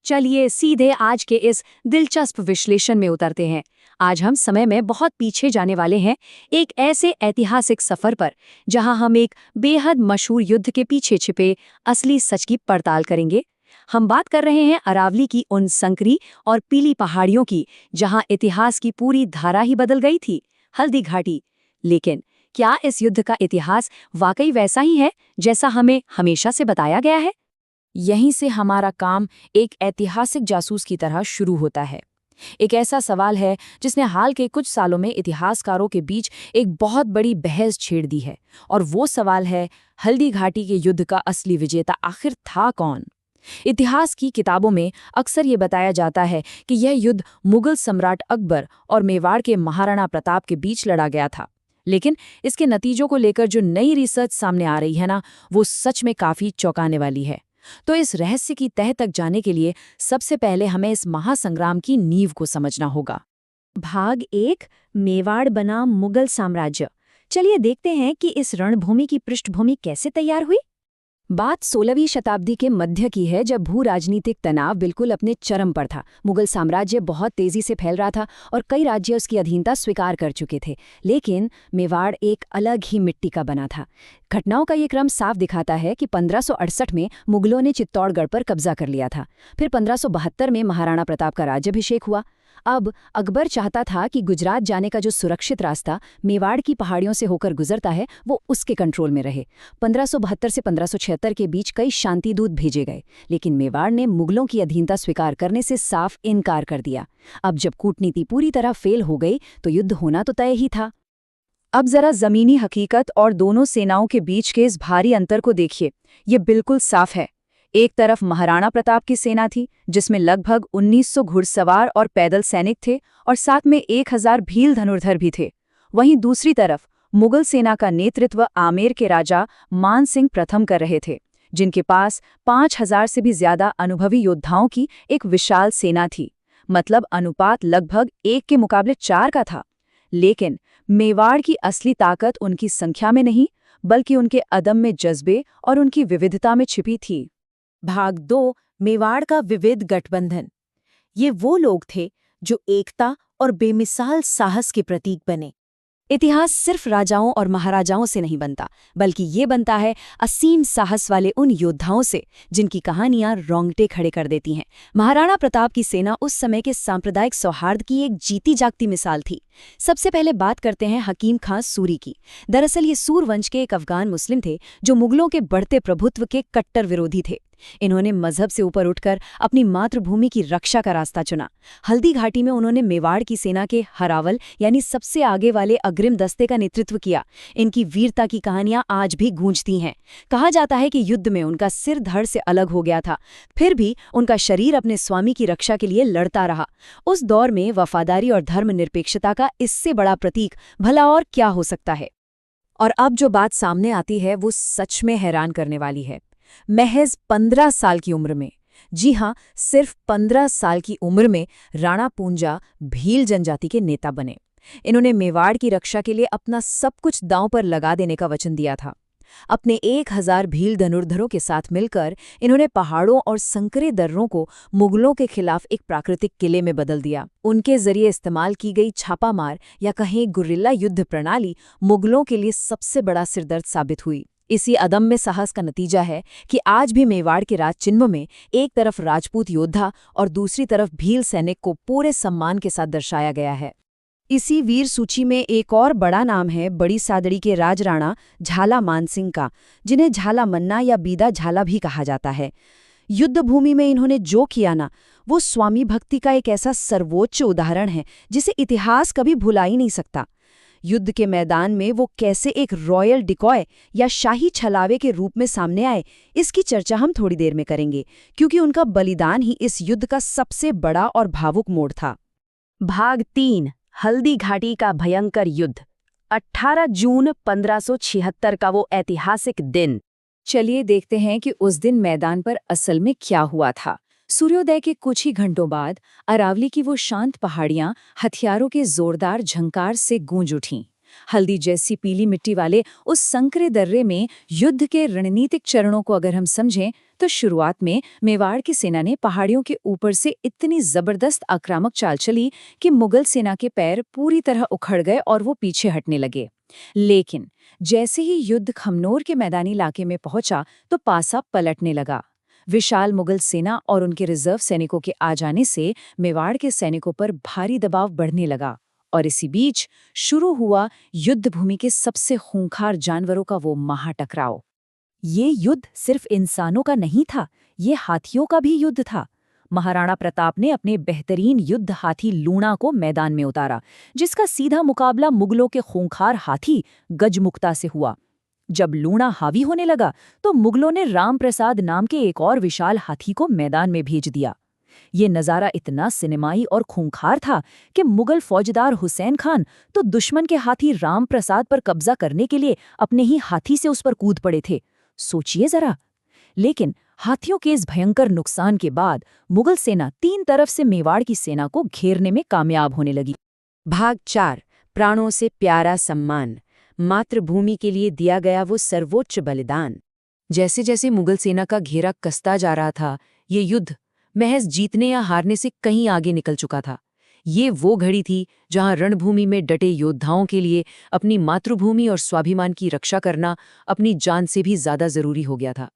चलिए सीधे आज के इस दिलचस्प विश्लेषण में उतरते हैं। आज हम समय में बहुत पीछे जाने वाले हैं, एक ऐसे ऐतिहासिक सफर पर जहां हम एक बेहद मशहूर युद्ध के पीछे छिपे असली सच की पड़ताल करेंगे। हम बात कर रहे हैं अरावली की उन संकरी और पीली पहाड़ियों की जहां इतिहास की पूरी धारा ही बदल गई थी, हल्दी घाटी। लेकिन क्या इस युद्ध का इतिहास वाकई वैसा ही है जैसा हमें हमेशा से बताया गया है? यहीं से हमारा काम एक ऐतिहासिक जासूस की तरह शुरू होता है। एक ऐसा सवाल है जिसने हाल के कुछ सालों में इतिहासकारों के बीच एक बहुत बड़ी बहस छेड़ दी है, और वो सवाल है, हल्दी घाटी के युद्ध का असली विजेता आखिर था कौन? इतिहास की किताबों में अक्सर ये बताया जाता है कि यह युद्ध मुगल सम्राट अकबर और मेवाड़ के महाराणा प्रताप के बीच लड़ा गया था। लेकिन इसके नतीजों को लेकर जो नई रिसर्च सामने आ रही है ना, वो सच में काफी चौंकाने वाली है। तो इस रहस्य की तह तक जाने के लिए सबसे पहले हमें इस महासंग्राम की नींव को समझना होगा। भाग 1, मेवाड़ बनाम मुगल साम्राज्य। चलिए देखते हैं कि इस रणभूमि की पृष्ठभूमि कैसे तैयार हुई। बात 16वीं शताब्दी के मध्य की है, जब भू राजनीतिक तनाव बिल्कुल अपने चरम पर था। मुगल साम्राज्य बहुत तेजी से फैल रहा था और कई राज्य उसकी अधीनता स्वीकार कर चुके थे। लेकिन मेवाड़ एक अलग ही मिट्टी का बना था। घटनाओं का ये क्रम साफ दिखाता है कि 1568 में मुगलों ने चित्तौड़गढ़ पर कब्जा कर लिया था। फिर 1572 में महाराणा प्रताप का राज्याभिषेक हुआ। अब अकबर चाहता था कि गुजरात जाने का जो सुरक्षित रास्ता मेवाड़ की पहाड़ियों से होकर गुजरता है, वो उसके कंट्रोल में रहे। 1572 से 1576 के बीच कई शांति दूत भेजे गए, लेकिन मेवाड़ ने मुगलों की अधीनता स्वीकार करने से साफ इनकार कर दिया। अब जब कूटनीति पूरी तरह फेल हो गई तो युद्ध होना तो तय ही था। अब जरा जमीनी हकीकत और दोनों सेनाओं के बीच के इस भारी अंतर को देखिए। ये बिल्कुल साफ है। एक तरफ महाराणा प्रताप की सेना थी, जिसमें लगभग 1900 घुड़सवार और पैदल सैनिक थे, और साथ में 1000 भील धनुर्धर भी थे। वहीं दूसरी तरफ मुगल सेना का नेतृत्व आमेर के राजा मान सिंह प्रथम कर रहे थे, जिनके पास 5000 से भी ज्यादा अनुभवी योद्धाओं की एक विशाल सेना थी। मतलब अनुपात लगभग 1 के मुकाबले 4 का था। लेकिन मेवाड़ की असली ताकत उनकी संख्या में नहीं, बल्कि उनके अदम्य जज्बे और उनकी विविधता में छिपी थी। भाग 2, मेवाड़ का विविध गठबंधन। ये वो लोग थे जो एकता और बेमिसाल साहस के प्रतीक बने। इतिहास सिर्फ राजाओं और महाराजाओं से नहीं बनता, बल्कि ये बनता है असीम साहस वाले उन योद्धाओं से जिनकी कहानियां रोंगटे खड़े कर देती हैं। महाराणा प्रताप की सेना उस समय के सांप्रदायिक सौहार्द की एक जीती जागती मिसाल थी। सबसे पहले बात करते हैं हकीम खां सूरी की। दरअसल ये सूर वंश के एक अफगान मुस्लिम थे जो मुगलों के बढ़ते प्रभुत्व के कट्टर विरोधी थे। इन्होंने मजहब से ऊपर उठकर अपनी मातृभूमि की रक्षा का रास्ता चुना। हल्दी घाटी में उन्होंने मेवाड़ की सेना के हरावल यानी सबसे आगे वाले अग्रिम दस्ते का नेतृत्व किया। इनकी वीरता की कहानियां आज भी गूंजती हैं। कहा जाता है कि युद्ध में उनका सिर धड़ से अलग हो गया था, फिर भी उनका शरीर अपने स्वामी की रक्षा के लिए लड़ता रहा। उस दौर में वफादारी और धर्मनिरपेक्षता का इससे बड़ा प्रतीक भला और क्या हो सकता है। और अब जो बात सामने आती है वो सच में हैरान करने वाली है। महज 15 साल की उम्र में, जी हाँ, सिर्फ 15 साल की उम्र में राणा पूंजा भील जनजाति के नेता बने। इन्होंने मेवाड़ की रक्षा के लिए अपना सब कुछ दांव पर लगा देने का वचन दिया था। अपने 1000 भील धनुर्धरों के साथ मिलकर इन्होंने पहाड़ों और संकरे दर्रों को मुगलों के खिलाफ एक प्राकृतिक किले में बदल दिया। उनके जरिए इस्तेमाल की गई छापामार या कहें गुर्रिल्ला युद्ध प्रणाली मुगलों के लिए सबसे बड़ा सिरदर्द साबित हुई। इसी अदम्य साहस का नतीजा है कि आज भी मेवाड़ के राज चिन्ह में एक तरफ राजपूत योद्धा और दूसरी तरफ भील सैनिक को पूरे सम्मान के साथ दर्शाया गया है। इसी वीर सूची में एक और बड़ा नाम है बड़ी सादड़ी के राजराणा झाला मानसिंह का, जिन्हें झाला मन्ना या बीदा झाला भी कहा जाता है। युद्ध भूमि में इन्होंने जो किया ना, वो स्वामी भक्ति का एक ऐसा सर्वोच्च उदाहरण है जिसे इतिहास कभी भुला ही नहीं सकता। युद्ध के मैदान में वो कैसे एक रॉयल डिकॉय या शाही छलावे के रूप में सामने आए, इसकी चर्चा हम थोड़ी देर में करेंगे, क्योंकि उनका बलिदान ही इस युद्ध का सबसे बड़ा और भावुक मोड़ था। भाग 3, हल्दी घाटी का भयंकर युद्ध। 18 जून 1576 का वो ऐतिहासिक दिन। चलिए देखते हैं कि उस दिन मैदान पर असल में क्या हुआ था। सूर्योदय के कुछ ही घंटों बाद अरावली की वो शांत पहाड़ियां हथियारों के जोरदार झंकार से गूंज उठीं। हल्दी जैसी पीली मिट्टी वाले उस संकरे दर्रे में युद्ध के रणनीतिक चरणों को अगर हम समझें तो शुरुआत में मेवाड़ की सेना ने पहाड़ियों के ऊपर से इतनी जबरदस्त आक्रामक चाल चली कि मुगल सेना के पैर पूरी तरह उखड़ गए और वो पीछे हटने लगे। लेकिन जैसे ही युद्ध खमनोर के मैदानी इलाके में पहुंचा तो पासा पलटने लगा। विशाल मुगल सेना और उनके रिजर्व सैनिकों के आ जाने से मेवाड़ के सैनिकों पर भारी दबाव बढ़ने लगा और इसी बीच शुरू हुआ युद्ध भूमि के सबसे खूंखार जानवरों का वो महाटकराव। ये युद्ध सिर्फ इंसानों का नहीं था, ये हाथियों का भी युद्ध था। महाराणा प्रताप ने अपने बेहतरीन युद्ध हाथी लूणा को मैदान में उतारा, जिसका सीधा मुकाबला मुगलों के खूंखार हाथी गजमुक्ता से हुआ। जब लूणा हावी होने लगा तो मुगलों ने राम प्रसाद नाम के एक और विशाल हाथी को मैदान में भेज दिया। ये नज़ारा इतना सिनेमाई और खूंखार था कि मुगल फौजदार हुसैन खान तो दुश्मन के हाथी राम प्रसाद पर कब्जा करने के लिए अपने ही हाथी से उस पर कूद पड़े थे। सोचिए जरा। लेकिन हाथियों के इस भयंकर नुकसान के बाद मुगल सेना 3 तरफ से मेवाड़ की सेना को घेरने में कामयाब होने लगी। भाग 4 प्राणों से प्यारा सम्मान, मातृभूमि के लिए दिया गया वो सर्वोच्च बलिदान। जैसे जैसे मुगल सेना का घेरा कसता जा रहा था, ये युद्ध महज जीतने या हारने से कहीं आगे निकल चुका था। ये वो घड़ी थी जहां रणभूमि में डटे योद्धाओं के लिए अपनी मातृभूमि और स्वाभिमान की रक्षा करना अपनी जान से भी ज्यादा जरूरी हो गया था।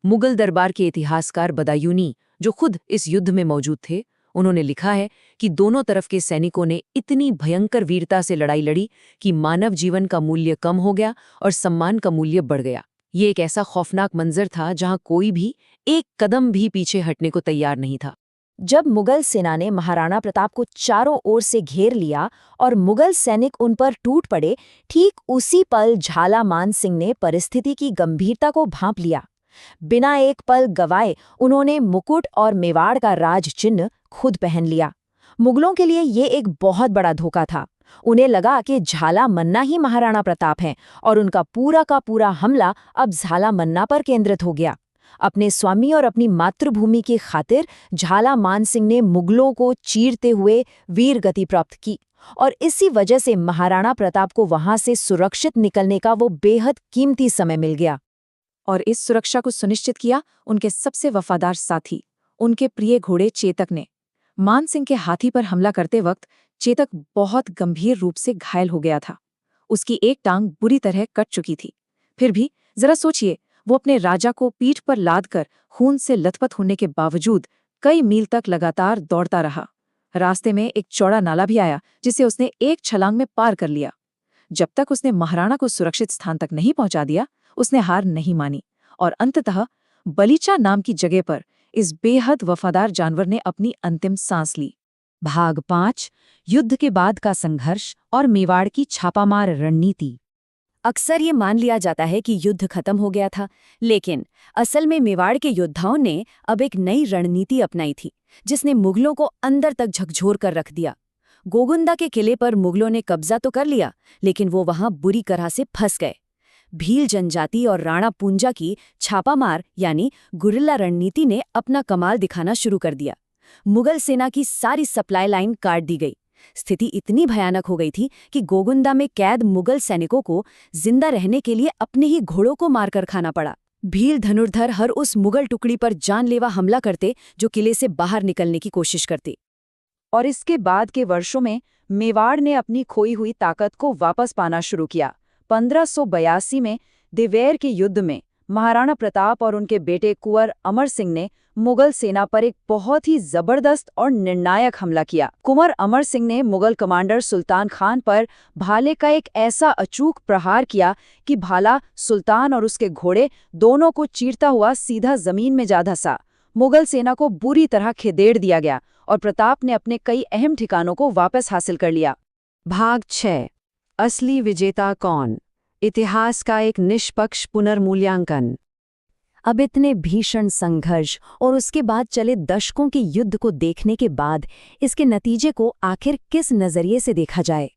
मुगल दरबार के इतिहासकार बदायूनी, जो खुद इस युद्ध में मौजूद थे, उन्होंने लिखा है कि दोनों तरफ के सैनिकों ने इतनी भयंकर वीरता से लड़ाई लड़ी कि मानव जीवन का मूल्य कम हो गया और सम्मान का मूल्य बढ़ गया। ये एक ऐसा खौफनाक मंजर था जहां कोई भी एक कदम भी पीछे हटने को तैयार नहीं था। जब मुगल सेना ने महाराणा प्रताप को चारों ओर से घेर लिया और मुगल सैनिक उन पर टूट पड़े, ठीक उसी पल झाला मान सिंह ने परिस्थिति की गंभीरता को भांप लिया। बिना एक पल गवाए उन्होंने मुकुट और मेवाड़ का राज चिन्ह खुद पहन लिया। मुगलों के लिए ये एक बहुत बड़ा धोखा था। उन्हें लगा कि झाला मन्ना ही महाराणा प्रताप हैं और उनका पूरा का पूरा हमला अब झाला मन्ना पर केंद्रित हो गया। अपने स्वामी और अपनी मातृभूमि की खातिर झाला मान सिंह ने मुगलों को चीरते हुए वीर गति प्राप्त की और इसी वजह से महाराणा प्रताप को वहां से सुरक्षित निकलने का वो बेहद कीमती समय मिल गया। और इस सुरक्षा को सुनिश्चित किया उनके सबसे वफादार साथी, उनके प्रिय घोड़े चेतक ने। मान सिंह के हाथी पर हमला करते वक्त चेतक बहुत गंभीर रूप से घायल हो गया था। उसकी एक टांग बुरी तरह कट चुकी थी। फिर भी जरा सोचिए, वो अपने राजा को पीठ पर लादकर खून से लथपथ होने के बावजूद कई मील तक लगातार दौड़ता रहा। रास्ते में एक चौड़ा नाला भी आया जिसे उसने एक छलांग में पार कर लिया। जब तक उसने महाराणा को सुरक्षित स्थान तक नहीं पहुंचा दिया, उसने हार नहीं मानी और अंततः बलीचा नाम की जगह पर इस बेहद वफादार जानवर ने अपनी अंतिम सांस ली। भाग 5 युद्ध के बाद का संघर्ष और मेवाड़ की छापामार रणनीति। अक्सर ये मान लिया जाता है कि युद्ध खत्म हो गया था, लेकिन असल में मेवाड़ के योद्धाओं ने अब एक नई रणनीति अपनाई थी जिसने मुगलों को अंदर तक झकझोर कर रख दिया। गोगुंदा के किले पर मुगलों ने कब्जा तो कर लिया, लेकिन वो वहां बुरी तरह से फंस गए। भील जनजाति और राणा पूंजा की छापामार यानी गुरिल्ला रणनीति ने अपना कमाल दिखाना शुरू कर दिया। मुगल सेना की सारी सप्लाई लाइन काट दी गई। स्थिति इतनी भयानक हो गई थी कि गोगुंदा में कैद मुगल सैनिकों को जिंदा रहने के लिए अपने ही घोड़ों को मारकर खाना पड़ा। भील धनुर्धर हर उस मुगल टुकड़ी पर जानलेवा हमला करते जो किले से बाहर निकलने की कोशिश करते। और इसके बाद के वर्षों में मेवाड़ ने अपनी खोई हुई ताकत को वापस पाना शुरू किया। 1582 में दिवेर के युद्ध में महाराणा प्रताप और उनके बेटे कुंवर अमर सिंह ने मुगल सेना पर एक बहुत ही जबरदस्त और निर्णायक हमला किया। कुंवर अमर सिंह ने मुगल कमांडर सुल्तान खान पर भाले का एक ऐसा अचूक प्रहार किया कि भाला सुल्तान और उसके घोड़े दोनों को चीरता हुआ सीधा जमीन में जा धंसा। मुगल सेना को बुरी तरह खदेड़ दिया गया और प्रताप ने अपने कई अहम ठिकानों को वापस हासिल कर लिया। भाग 6 असली विजेता कौन? इतिहास का एक निष्पक्ष पुनर्मूल्यांकन। अब इतने भीषण संघर्ष और उसके बाद चले दशकों के युद्ध को देखने के बाद इसके नतीजे को आखिर किस नजरिए से देखा जाए?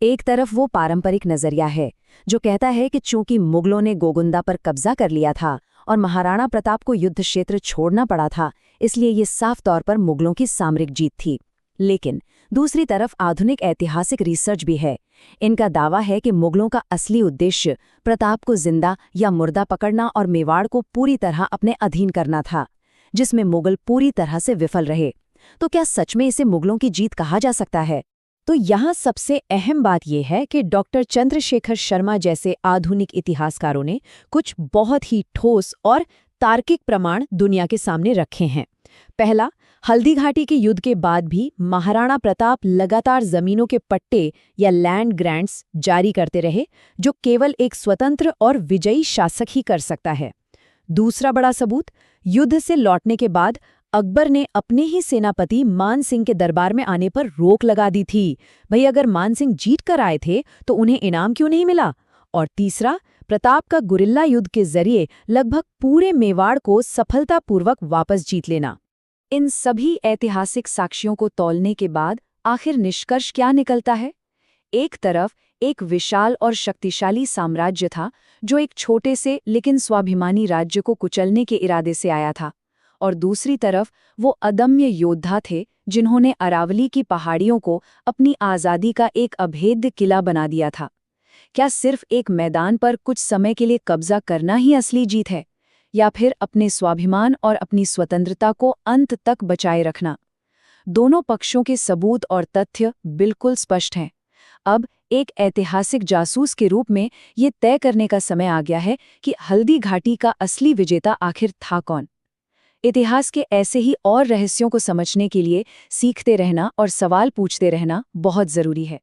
एक तरफ वो पारंपरिक नजरिया है जो कहता है कि चूंकि मुगलों ने गोगुंदा पर कब्जा कर लिया था और महाराणा प्रताप को युद्ध क्षेत्र छोड़ना पड़ा था, इसलिए ये साफ तौर पर मुगलों की सामरिक जीत थी। लेकिन दूसरी तरफ आधुनिक ऐतिहासिक रिसर्च भी है। इनका दावा है कि मुगलों का असली उद्देश्य प्रताप को जिंदा या मुर्दा पकड़ना और मेवाड़ को पूरी तरह अपने अधीन करना था, जिसमें मुगल पूरी तरह से विफल रहे। तो क्या सच में इसे मुगलों की जीत कहा जा सकता है? तो यहाँ सबसे अहम बात यह है कि डॉक्टर चंद्रशेखर शर्मा जैसे आधुनिक इतिहासकारों ने कुछ बहुत ही ठोस और तार्किक प्रमाण दुनिया के सामने रखे हैं। पहला, हल्दीघाटी के युद्ध के बाद भी महाराणा प्रताप लगातार जमीनों के पट्टे या लैंड ग्रांट्स जारी करते रहे, जो केवल एक स्वतंत्र और विजयी शासक ही कर सकता है। दूसरा बड़ा सबूत, युद्ध से लौटने के बाद अकबर ने अपने ही सेनापति मान सिंह के दरबार में आने पर रोक लगा दी थी। भाई, अगर मान सिंह जीत कर आए थे तो उन्हें इनाम क्यों नहीं मिला? और तीसरा, प्रताप का गुरिल्ला युद्ध के जरिए लगभग पूरे मेवाड़ को सफलतापूर्वक वापस जीत लेना। इन सभी ऐतिहासिक साक्ष्यों को तौलने के बाद आखिर निष्कर्ष क्या निकलता है? एक तरफ एक विशाल और शक्तिशाली साम्राज्य था जो एक छोटे से लेकिन स्वाभिमानी राज्य को कुचलने के इरादे से आया था, और दूसरी तरफ वो अदम्य योद्धा थे जिन्होंने अरावली की पहाड़ियों को अपनी आज़ादी का एक अभेद्य किला बना दिया था। क्या सिर्फ एक मैदान पर कुछ समय के लिए कब्जा करना ही असली जीत है, या फिर अपने स्वाभिमान और अपनी स्वतंत्रता को अंत तक बचाए रखना? दोनों पक्षों के सबूत और तथ्य बिल्कुल स्पष्ट हैं। अब एक ऐतिहासिक जासूस के रूप में ये तय करने का समय आ गया है कि हल्दी घाटी का असली विजेता आखिर था कौन। इतिहास के ऐसे ही और रहस्यों को समझने के लिए सीखते रहना और सवाल पूछते रहना बहुत जरूरी है।